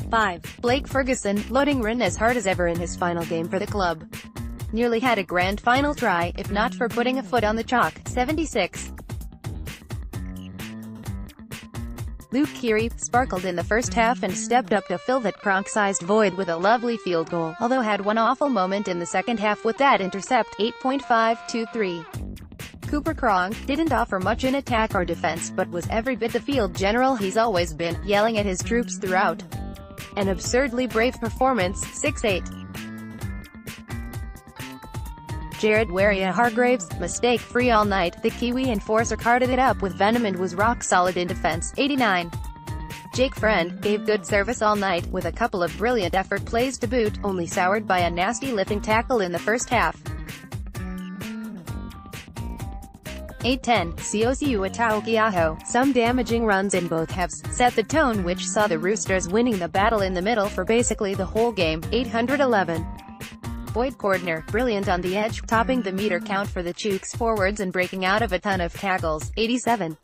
5. Blake Ferguson, LoadingRan as hard as ever in his final game for the club. Nearly had a grand final try, if not for putting a foot on the chalk. 76. Luke Keary sparkled in the first half and stepped up to fill that Cronk-sized void with a lovely field goal, although had one awful moment in the second half with that intercept. 8.523. Cooper Cronk didn't offer much in attack or defense, but was every bit the field general he's always been, yelling at his troops throughout. An absurdly brave performance. 6-8. Jared Waerea-Hargreaves, mistake-free all night. The Kiwi enforcer carded it up with venom and was rock-solid in defense. 89. Jake Friend gave good service all night, with a couple of brilliant effort plays to boot, only soured by a nasty lifting tackle in the first half. 8-10, Siosiu Ataukiaho, some damaging runs in both halves, set the tone which saw the Roosters winning the battle in the middle for basically the whole game. 811. Boyd Cordner, brilliant on the edge, topping the meter count for the Chooks forwards and breaking out of a ton of tackles. 87.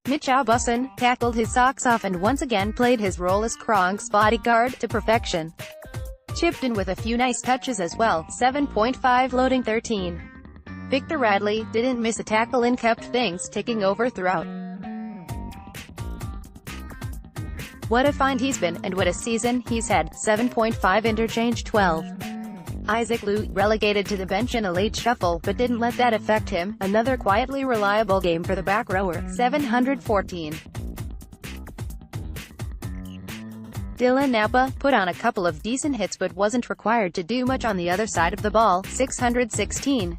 Mitch Aubusson tackled his socks off and once again played his role as Cronk's bodyguard to perfection. Chipped in with a few nice touches as well. 7.5 Loading 13. Victor Radley didn't miss a tackle and kept things ticking over throughout. What a find he's been, and what a season he's had. 7.5 Interchange 12. Isaac Liu relegated to the bench in a late shuffle, but didn't let that affect him. Another quietly reliable game for the back rower. 714. Dylan Napa put on a couple of decent hits but wasn't required to do much on the other side of the ball. 616.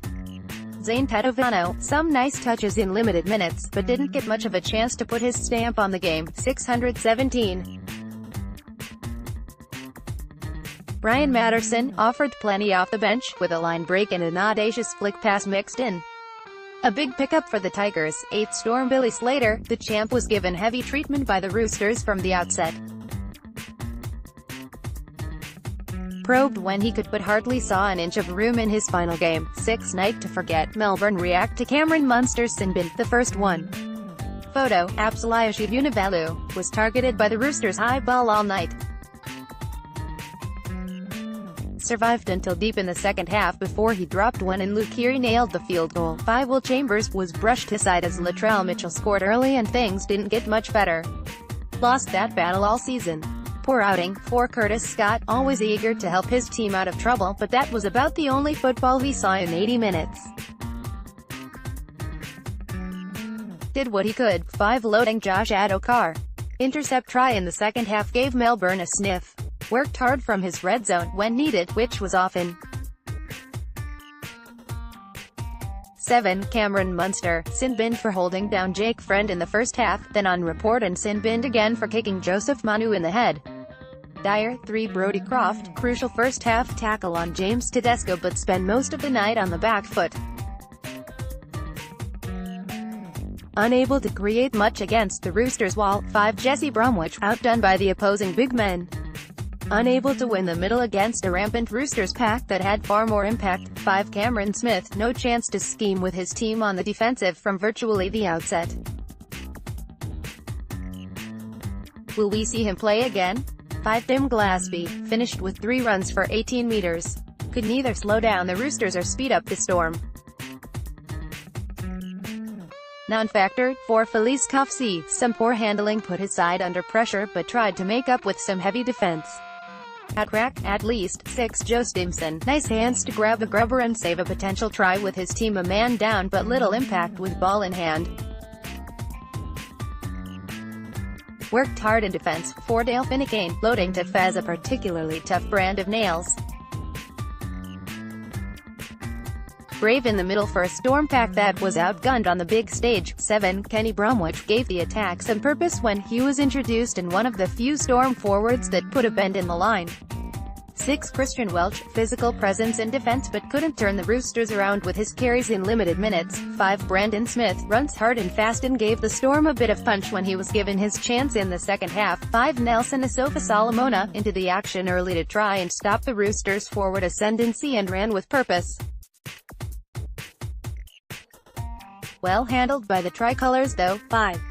Zane Tadovano, some nice touches in limited minutes, but didn't get much of a chance to put his stamp on the game. 617. Brian Matterson offered plenty off the bench, with a line break and an audacious flick pass mixed in. A big pickup for the Tigers. 8 Storm Billy Slater, the champ was given heavy treatment by the Roosters from the outset. Probed when he could but hardly saw an inch of room in his final game. 6 Night to forget, Melbourne react to Cameron Munster's sin bin, the first one. Photo, Apsalayashi Vunivalu, was targeted by the Roosters' high ball all night. Survived until deep in the second half before he dropped one and Luke Keary nailed the field goal. 5 Will Chambers was brushed aside as Latrell Mitchell scored early and things didn't get much better. Lost that battle all season. Poor outing for Curtis Scott, always eager to help his team out of trouble, but that was about the only football he saw in 80 minutes. Did what he could. 5 Loading Josh Adokar. Intercept try in the second half gave Melbourne a sniff. Worked hard from his red zone, when needed, which was often. 7 Cameron Munster, sin-binned for holding down Jake Friend in the first half, then on report and sin-binned again for kicking Joseph Manu in the head. Dyer. 3 Brody Croft, crucial first half tackle on James Tedesco but spent most of the night on the back foot. Unable to create much against the Roosters' wall. 5 Jesse Bromwich, outdone by the opposing big men. Unable to win the middle against a rampant Roosters pack that had far more impact. 5 Cameron Smith, no chance to scheme with his team on the defensive from virtually the outset. Will we see him play again? 5 Tim Glasby, finished with 3 runs for 18 meters. Could neither slow down the Roosters or speed up the Storm. Non-factor. 4 Felice Kofsi, some poor handling put his side under pressure but tried to make up with some heavy defense. At rack, at least. 6 Joe Stimson, nice hands to grab a grubber and save a potential try with his team a man down but little impact with ball in hand. Worked hard in defense. 4 Dale Finucane, loading to Faz a particularly tough brand of nails. Brave in the middle for a Storm pack that was outgunned on the big stage. 7 Kenny Bromwich gave the attack some purpose when he was introduced and one of the few Storm forwards that put a bend in the line. 6 Christian Welch, physical presence in defense but couldn't turn the Roosters around with his carries in limited minutes. 5 Brandon Smith, runs hard and fast and gave the Storm a bit of punch when he was given his chance in the second half. 5 Nelson Asofa Solomona, into the action early to try and stop the Roosters' forward ascendancy and ran with purpose. Well handled by the Tricolours though. 5